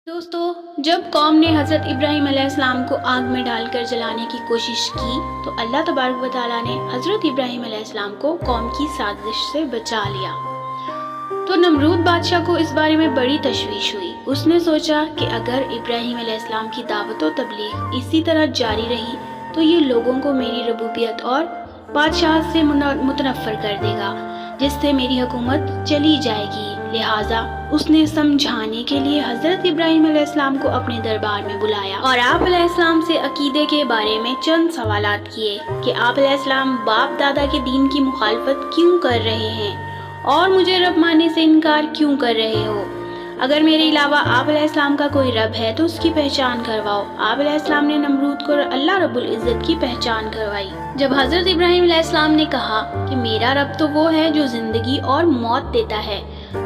दोस्तों, जब कौम ने हज़रत इब्राहीम अलैहिस्सलाम को आग में डालकर जलाने की कोशिश की तो अल्लाह तबारक व तआला ने हज़रत इब्राहीम अलैहिस्सलाम को कौम की साजिश से बचा लिया। तो नमरूद बादशाह को इस बारे में बड़ी तशवीश हुई। उसने सोचा कि अगर इब्राहीम अलैहिस्सलाम की दावत व तबलीग इसी तरह जारी रही तो ये लोगों को मेरी रबूबियत और बादशाह से मुतनफ़र कर देगा, जिससे मेरी हुकूमत चली जाएगी। लिहाजा उसने समझाने के लिए हज़रत इब्राहीम अलैहिस्सलाम को अपने दरबार में बुलाया और आप अलैहिस्सलाम से अकीदे के बारे में चंद सवालात किए कि आप अलैहिस्सलाम बाप दादा के दीन की मुखालफत क्यों कर रहे हैं और मुझे रब मानने से इनकार क्यों कर रहे हो। अगर मेरे अलावा आप अलैहिस्सलाम का कोई रब है तो उसकी पहचान करवाओ। आप अलैहिस्सलाम ने नमरूद को अल्लाह रब्बुल इज़्ज़त की पहचान करवाई। जब हज़रत इब्राहीम अलैहिस्सलाम ने कहा कि मेरा रब तो वो है जो ज़िंदगी और मौत देता है,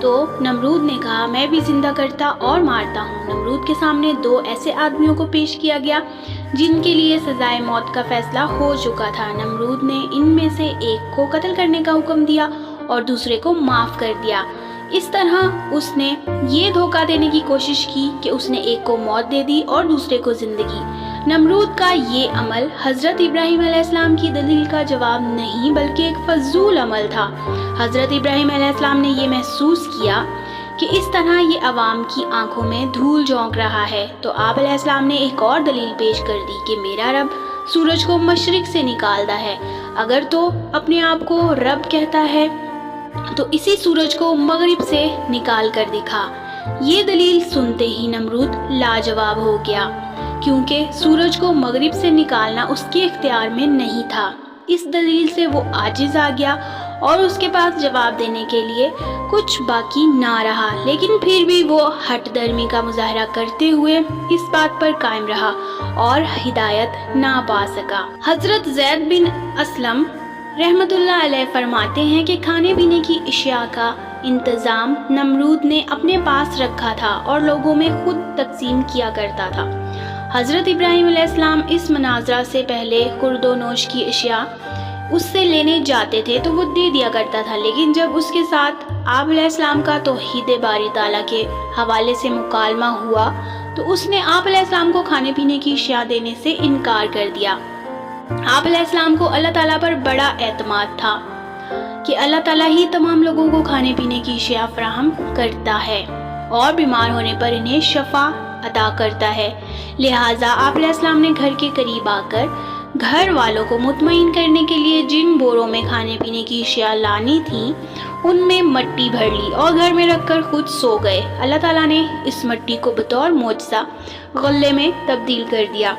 तो नमरूद ने कहा मैं भी जिंदा करता और मारता हूँ। नमरूद के सामने दो ऐसे आदमियों को पेश किया गया जिनके लिए सजाए मौत का फैसला हो चुका था। नमरूद ने इनमें से एक को कत्ल करने का हुक्म दिया और दूसरे को माफ़ कर दिया। इस तरह उसने ये धोखा देने की कोशिश की कि उसने एक को मौत दे दी और दूसरे को ज़िंदगी। नमरूद का ये अमल हज़रत इब्राहीम अलैहिस्सलाम की दलील का जवाब नहीं बल्कि एक फजूल अमल था। हज़रत इब्राहीम अलैहिस्सलाम ने ये महसूस किया कि इस तरह ये अवाम की आंखों में धूल झोंक रहा है, तो आप अलैहिस्सलाम ने एक और दलील पेश कर दी कि मेरा रब सूरज को मशरिक से निकालता है। अगर तो अपने आप को रब कहता है तो इसी सूरज को मगरिब से निकाल कर दिखा। ये दलील सुनते ही नमरूद लाजवाब हो गया, क्योंकि सूरज को मगरिब से निकालना उसके इख्तियार में नहीं था। इस दलील से वो आजिज आ गया और उसके पास जवाब देने के लिए कुछ बाकी ना रहा, लेकिन फिर भी वो हट दर्मी का मुजाहरा करते हुए इस बात पर कायम रहा और हिदायत ना पा सका। हजरत ज़ैद बिन असलम रहमतुल्लाह अलैह फरमाते हैं कि खाने पीने की अशिया का इंतज़ाम नमरूद ने अपने पास रखा था और लोगों में खुद तकसीम किया करता था। हज़रत इब्राहीम अलैहिस्सलाम इस मनाजरा से पहले खुर्दोनोश की अशिया उससे लेने जाते थे तो वो दे दिया करता था, लेकिन जब उसके साथ आप अलैहिस्सलाम का तौहीद बारी ताला के हवाले से मुकालमा हुआ तो उसने आप अलैहिस्सलाम को खाने पीने की अशिया देने से इनकार कर दिया। आप अलैहिस्सलाम को अल्लाह ताला पर बड़ा एतमाद था कि अल्लाह ताला ही तमाम लोगों को खाने पीने की अशिया फराहम करता है और बीमार होने पर इन्हें शफा अता करता है। लिहाजा आप अलैहिस्सलाम ने घर के करीब आकर घर वालों को मुतमईन करने के लिए जिन बोरों में खाने पीने की अशिया लानी थी उनमें मट्टी भर ली और घर में रखकर खुद सो गए। अल्लाह ताला ने इस मट्टी को बतौर मोजज़ा गल्ले में तब्दील कर दिया।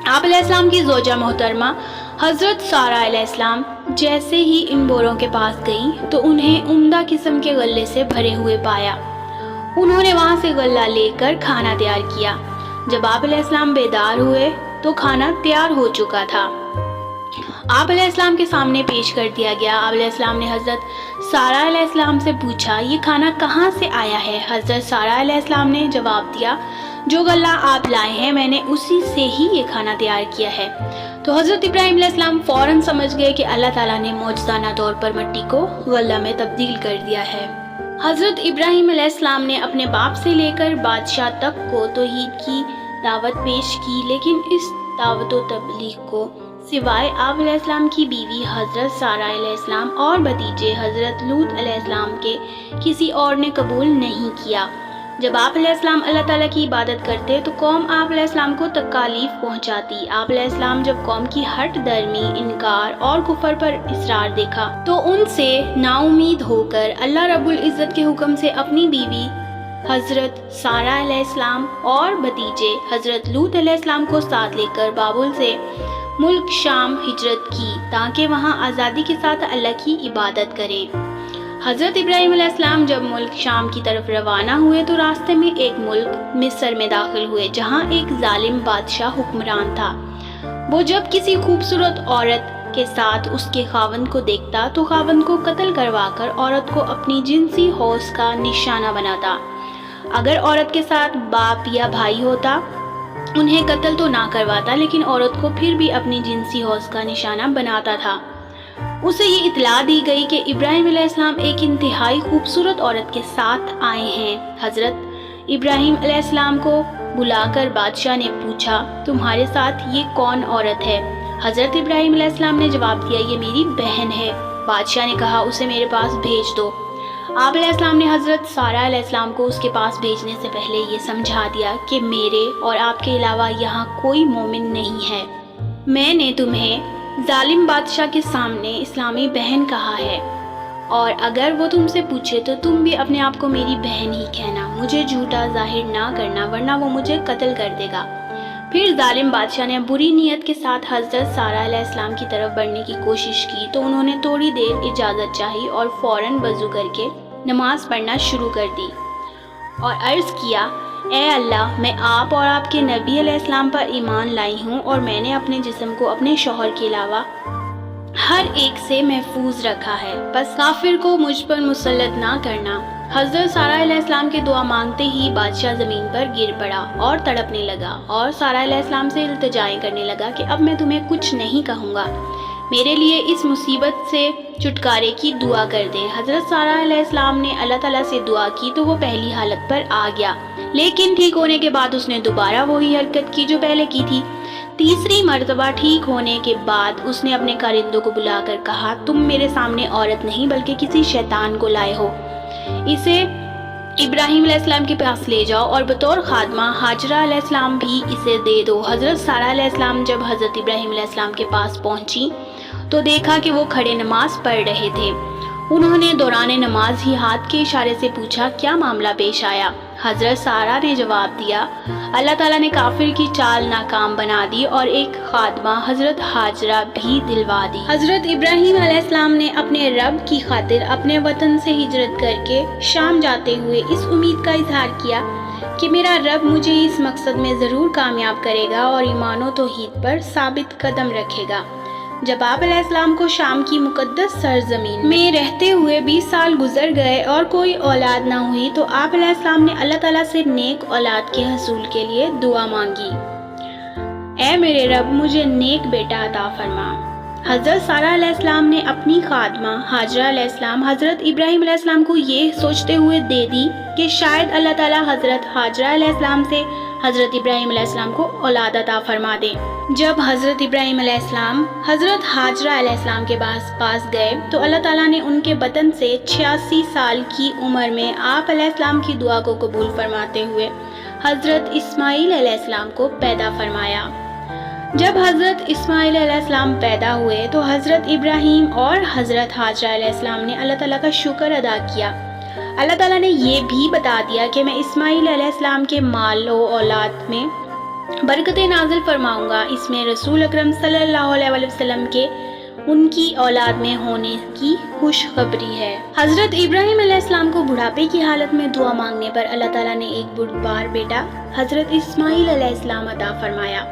आप अलैहिस्सलाम की ज़ौजा मोहतरमा हज़रत सारा अलैहिस्सलाम जैसे ही इन बोरों के पास गई तो उन्हें उम्दा किस्म के गल्ले से भरे हुए पाया। उन्होंने वहाँ से गल्ला लेकर खाना तैयार किया। जब आप अलैहिस्सलाम बेदार हुए तो खाना तैयार हो चुका था। आप अलैहिस्सलाम के सामने पेश कर दिया गया। आप अलैहिस्सलाम ने हज़रत सारा अलैहिस्सलाम से पूछा ये खाना कहाँ से आया है। हज़रत सारा अलैहिस्सलाम ने जवाब दिया जो गल्ला आप लाए हैं मैंने उसी से ही ये खाना तैयार किया है। तो हज़रत इब्राहीम अलैहिस्सलाम फ़ौरन समझ गए कि अल्लाह ताला ने मौजज़ाना तौर पर मिट्टी को गल्ला में तब्दील कर दिया है। हज़रत इब्राहीम अलैहिस्सलाम ने अपने बाप से लेकर बादशाह तक को तौहीद की दावत पेश की, लेकिन इस दावत व तबलीग को सिवाय आप अलैहिस्सलाम की बीवी हज़रत सारा अलैहिस्सलाम और भतीजे हज़रत लूत अलैहिस्सलाम के किसी और ने कबूल नहीं किया। जब आप अलैहिस्सलाम अल्लाह ताला की इबादत करते तो कौम आप अलैहिस्सलाम को तकालीफ पहुंचाती। आप अलैहिस्सलाम जब कौम की हट दर्मी, इनकार और कुफर पर इसरार देखा तो उनसे नाउमीद होकर अल्लाह रब्बुल इज़्ज़त के हुक्म से अपनी बीवी हज़रत सारा अलैहिस्सलाम और भतीजे हज़रत लूत अलैहिस्सलाम को साथ लेकर बाबुल से मुल्क शाम हिजरत की ताकि वहाँ आज़ादी के साथ अल्लाह की इबादत करें। हज़रत इब्राहीम अलैहिस्सलाम जब मुल्क शाम की तरफ रवाना हुए तो रास्ते में एक मुल्क मिस्र में दाखिल हुए जहाँ एक जालिम बादशाह हुक्मरान था। वो जब किसी खूबसूरत औरत के साथ उसके खावंद को देखता तो खावंद को कत्ल करवाकर औरत को अपनी जिनसी हौस का निशाना बनाता। अगर औरत के साथ बाप या भाई होता उन्हें कत्ल तो ना करवाता, लेकिन औरत को फिर भी अपनी जिनसी हौस का निशाना बनाता था। उसे ये इत्तला दी गई कि इब्राहीम अलैहिस्सलाम एक इंतहाई खूबसूरत औरत के साथ आए हैं। हज़रत ابراہیم علیہ السلام کو بلا کر بادشاہ نے پوچھا تمہارے ساتھ یہ کون عورت ہے؟ حضرت ابراہیم علیہ السلام نے جواب دیا یہ میری بہن ہے۔ بادشاہ نے کہا اسے میرے پاس بھیج دو۔ آپ علیہ السلام نے حضرت سارہ علیہ السلام کو اس کے پاس بھیجنے سے پہلے یہ سمجھا دیا کہ میرے اور آپ کے علاوہ یہاں کوئی مومن نہیں ہے۔ میں نے تمہیں ظالم بادشاہ کے سامنے اسلامی بہن کہا ہے، اور اگر وہ تم سے پوچھے تو تم بھی اپنے آپ کو میری بہن ہی کہنا، مجھے جھوٹا ظاہر نہ کرنا ورنہ وہ مجھے قتل کر دے گا۔ پھر ظالم بادشاہ نے بری نیت کے ساتھ حضرت سارہ علیہ السلام کی طرف بڑھنے کی کوشش کی تو انہوں نے تھوڑی دیر اجازت چاہی اور فوراً وضو کر کے نماز پڑھنا شروع کر دی اور عرض کیا اے اللہ، میں آپ اور آپ کے نبی علیہ السلام پر ایمان لائی ہوں اور میں نے اپنے جسم کو اپنے شوہر کے علاوہ ہر ایک سے محفوظ رکھا ہے، بس کافر کو مجھ پر مسلط نہ کرنا۔ حضرت سارہ علیہ السلام کی دعا مانگتے ہی بادشاہ زمین پر گر پڑا اور تڑپنے لگا اور سارہ علیہ السلام سے التجائیں کرنے لگا کہ اب میں تمہیں کچھ نہیں کہوں گا، میرے لیے اس مصیبت سے چھٹکارے کی دعا کر دیں۔ حضرت سارہ علیہ السلام نے اللہ تعالیٰ سے دعا کی تو وہ پہلی حالت پر آ گیا، لیکن ٹھیک ہونے کے بعد اس نے دوبارہ وہی حرکت کی جو پہلے کی تھی۔ تیسری مرتبہ ٹھیک ہونے کے بعد اس نے اپنے کارندوں کو بلا کر کہا تم میرے سامنے عورت نہیں بلکہ کسی شیطان کو لائے ہو، اسے ابراہیم علیہ السلام کے پاس لے جاؤ اور بطور خادمہ ہاجرہ علیہ السلام بھی اسے دے دو۔ حضرت سارہ علیہ السلام جب حضرت ابراہیم علیہ السلام کے پاس پہنچی تو دیکھا کہ وہ کھڑے نماز پڑھ رہے تھے۔ انہوں نے دوران نماز ہی ہاتھ کے اشارے سے پوچھا کیا معاملہ پیش آیا؟ حضرت سارہ نے جواب دیا اللہ تعالیٰ نے کافر کی چال ناکام بنا دی اور ایک خادمہ حضرت ہاجرہ بھی دلوا دی۔ حضرت ابراہیم علیہ السلام نے اپنے رب کی خاطر اپنے وطن سے ہجرت کر کے شام جاتے ہوئے اس امید کا اظہار کیا کہ میرا رب مجھے اس مقصد میں ضرور کامیاب کرے گا اور ایمان و توحید پر ثابت قدم رکھے گا۔ جب آپ علیہ السلام کو شام کی مقدس سرزمین میں رہتے ہوئے 20 سال گزر گئے اور کوئی اولاد نہ ہوئی تو آپ علیہ السلام نے اللہ تعالیٰ سے نیک اولاد کے حصول کے لیے دعا مانگی، اے میرے رب مجھے نیک بیٹا عطا فرما۔ حضرت سارہ علیہ السلام نے اپنی خادمہ ہاجرہ علیہ السلام حضرت ابراہیم علیہ السلام کو یہ سوچتے ہوئے دے دی کہ شاید اللہ تعالیٰ حضرت ہاجرہ علیہ السلام سے حضرت ابراہیم علیہ السلام کو اولاد عطا فرما دے۔ جب حضرت ابراہیم علیہ السلام حضرت ہاجرہ علیہ السلام کے پاس گئے تو اللہ تعالیٰ نے ان کے بطن سے 86 سال کی عمر میں آپ علیہ السلام کی دعا کو قبول فرماتے ہوئے حضرت اسماعیل علیہ السلام کو پیدا فرمایا۔ جب حضرت اسماعیل علیہ السلام پیدا ہوئے تو حضرت ابراہیم اور حضرت ہاجرہ علیہ السلام نے اللہ تعالیٰ کا شکر ادا کیا۔ اللہ تعالیٰ نے یہ بھی بتا دیا کہ میں اسماعیل علیہ السلام کے مال و اولاد میں برکتیں نازل فرماؤں گا۔ اس میں رسول اکرم صلی اللہ علیہ وسلم کے ان کی اولاد میں ہونے کی خوشخبری ہے۔ حضرت ابراہیم علیہ السلام کو بڑھاپے کی حالت میں دعا مانگنے پر اللہ تعالیٰ نے ایک بردبار بیٹا حضرت اسماعیل علیہ السلام عطا فرمایا۔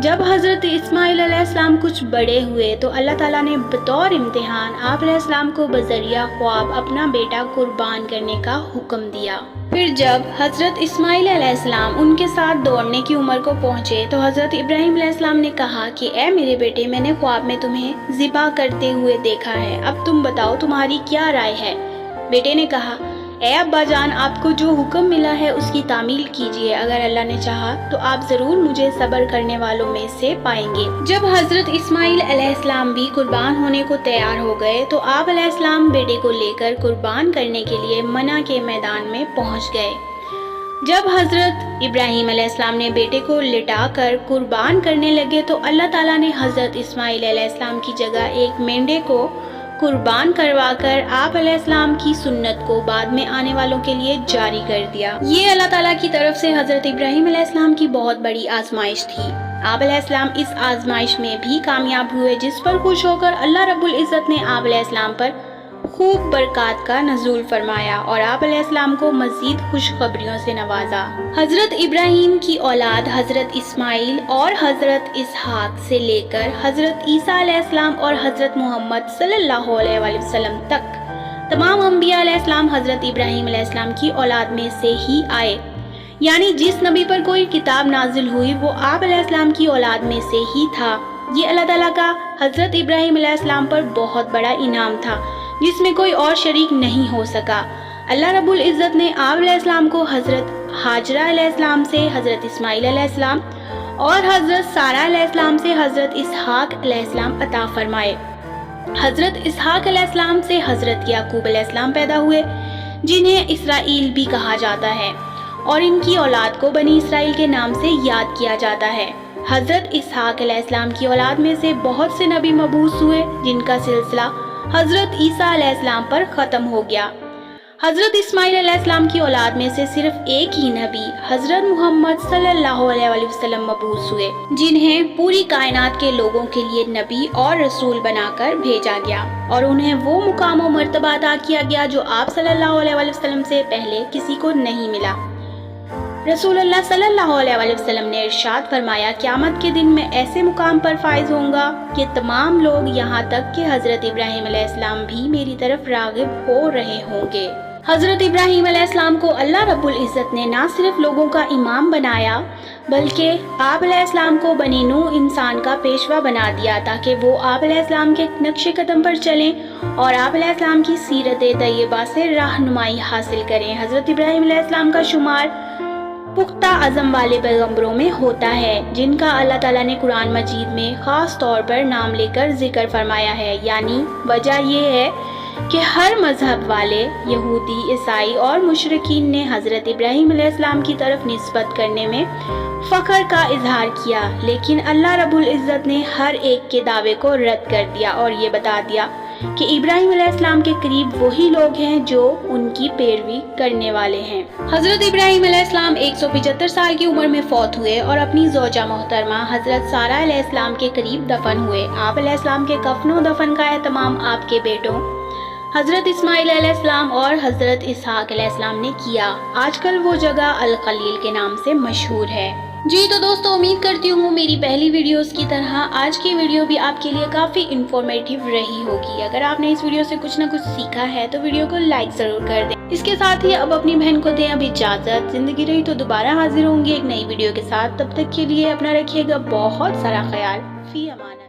جب حضرت اسماعیل علیہ السلام کچھ بڑے ہوئے تو اللہ تعالیٰ نے بطور امتحان آپ علیہ السلام کو بذریعہ خواب اپنا بیٹا قربان کرنے کا حکم دیا۔ پھر جب حضرت اسماعیل علیہ السلام ان کے ساتھ دوڑنے کی عمر کو پہنچے تو حضرت ابراہیم علیہ السلام نے کہا کہ اے میرے بیٹے میں نے خواب میں تمہیں ذبح کرتے ہوئے دیکھا ہے، اب تم بتاؤ تمہاری کیا رائے ہے؟ بیٹے نے کہا اے ابا جان، آپ کو جو حکم ملا ہے اس کی تعمیل کیجیے، اگر اللہ نے چاہا تو آپ ضرور مجھے صبر کرنے والوں میں سے پائیں گے۔ جب حضرت اسماعیل علیہ السلام بھی قربان ہونے کو تیار ہو گئے تو آپ علیہ السلام بیٹے کو لے کر قربان کرنے کے لیے منع کے میدان میں پہنچ گئے۔ جب حضرت ابراہیم علیہ السلام نے بیٹے کو لٹا کر قربان کرنے لگے تو اللہ تعالیٰ نے حضرت اسماعیل علیہ السلام کی جگہ ایک مینڈے کو قربان کروا کر آپ علیہ السلام کی سنت کو بعد میں آنے والوں کے لیے جاری کر دیا۔ یہ اللہ تعالیٰ کی طرف سے حضرت ابراہیم علیہ السلام کی بہت بڑی آزمائش تھی۔ آپ علیہ السلام اس آزمائش میں بھی کامیاب ہوئے، جس پر خوش ہو کر اللہ رب العزت نے آپ علیہ السلام پر خوب برکات کا نزول فرمایا اور آپ علیہ السلام کو مزید خوشخبریوں سے نوازا۔ حضرت ابراہیم کی اولاد حضرت اسماعیل اور حضرت اسحاق سے لے کر حضرت عیسیٰ علیہ السلام اور حضرت محمد صلی اللہ علیہ وسلم تک تمام انبیاء علیہ السلام حضرت ابراہیم علیہ السلام کی اولاد میں سے ہی آئے، یعنی جس نبی پر کوئی کتاب نازل ہوئی وہ آپ علیہ السلام کی اولاد میں سے ہی تھا۔ یہ اللہ تعالیٰ کا حضرت ابراہیم علیہ السلام پر بہت بڑا انعام تھا جس میں کوئی اور شریک نہیں ہو سکا۔ اللہ رب العزت نے آپ علیہ السلام کو حضرت हाजरा अलैहिस्सलाम से हज़रत इस्माइल अलैहिस्सलाम और हज़रत सारा अलैहिस्सलाम से हज़रत इसहाक अलैहिस्सलाम अता फरमाए। हज़रत इसहाक अलैहिस्सलाम से हज़रत याकूब अलैहिस्सलाम पैदा हुए, जिन्हें इसराइल भी कहा जाता है, और इनकी औलाद को बनी इसराइल के नाम से याद किया जाता है। हज़रत इसहाक अलैहिस्सलाम की औलाद में से बहुत से नबी मबूस हुए, जिनका सिलसिला हज़रत ईसा अलैहिस्सलाम पर ख़त्म हो गया। हज़रत इस्माइल अलैहिस्सलाम की औलाद में से सिर्फ एक ही नबी हज़रत मुहम्मद सल्लल्लाहु अलैहि वसल्लम मबूस हुए, जिन्हें पूरी कायनात के लोगों के लिए नबी और रसूल बनाकर भेजा गया और उन्हें वो मुकाम और मर्तबा अता किया गया जो आप सल्लल्लाहु अलैहि वसल्लम से पहले किसी को नहीं मिला। रसूलुल्लाह सल्लल्लाहु अलैहि वसल्लम ने इरशाद फरमाया, क़यामत के दिन मैं ऐसे मुकाम पर फाइज होऊंगा कि तमाम लोग यहाँ तक कि हज़रत इब्राहीम अलैहिस्सलाम भी मेरी तरफ राग़िब हो रहे होंगे। हज़रत इब्राहीम अलैहिस्सलाम को अल्लाह रब्बुल इज़्ज़त ने ना सिर्फ लोगों का इमाम बनाया, बल्कि आप अलैहिस्सलाम को बनी नूह इंसान का पेशवा बना दिया, ताकि वो आप अलैहिस्सलाम के नक्शे कदम पर चलें और आप अलैहिस्सलाम की सीरत तय्यबा से रहनुमाई हासिल करें। हज़रत इब्राहीम अलैहिस्सलाम का शुमार पुख्ता अज़म वाले पैगम्बरों में होता है, जिनका अल्लाह ताला ने कुरान मजीद में ख़ास तौर पर नाम लेकर जिक्र फरमाया है। यानी वजह यह है कि हर मज़हब वाले यहूदी, ईसाई और मुशरिकीन ने हज़रत इब्राहीम अलैहिस्सलाम की तरफ निस्बत करने में फ़ख्र का इजहार किया, लेकिन अल्लाह रब्बुल इज़्ज़त ने हर एक के दावे को रद्द कर दिया और ये बता दिया कि इब्राहीम अलैहिस्सलाम के करीब वही लोग हैं जो उनकी पैरवी करने वाले हैं। हज़रत इब्राहीम अलैहिस्सलाम 175 साल की उम्र में फौत हुए और अपनी ज़ौजा मोहतरमा हज़रत सारा अलैहिस्सलाम के करीब दफन हुए। आप अलैहिस्सलाम के कफन दफन का एहतमाम आपके बेटों हज़रत इस्माइल अलैहिस्सलाम और हज़रत इसहाक अलैहिस्सलाम ने किया। आजकल वो जगह अल खलील के नाम से मशहूर है। जी तो दोस्तों, उम्मीद करती हूँ मेरी पहली वीडियोस की तरह आज की वीडियो भी आपके लिए काफ़ी इंफॉर्मेटिव रही होगी। अगर आपने इस वीडियो से कुछ ना कुछ सीखा है तो वीडियो को लाइक ज़रूर कर दें। इसके साथ ही अब अपनी बहन को दें अब इजाज़त। ज़िंदगी रही तो दोबारा हाजिर होंगी एक नई वीडियो के साथ। तब तक के लिए अपना रखिएगा बहुत सारा ख्याल। फी अमान।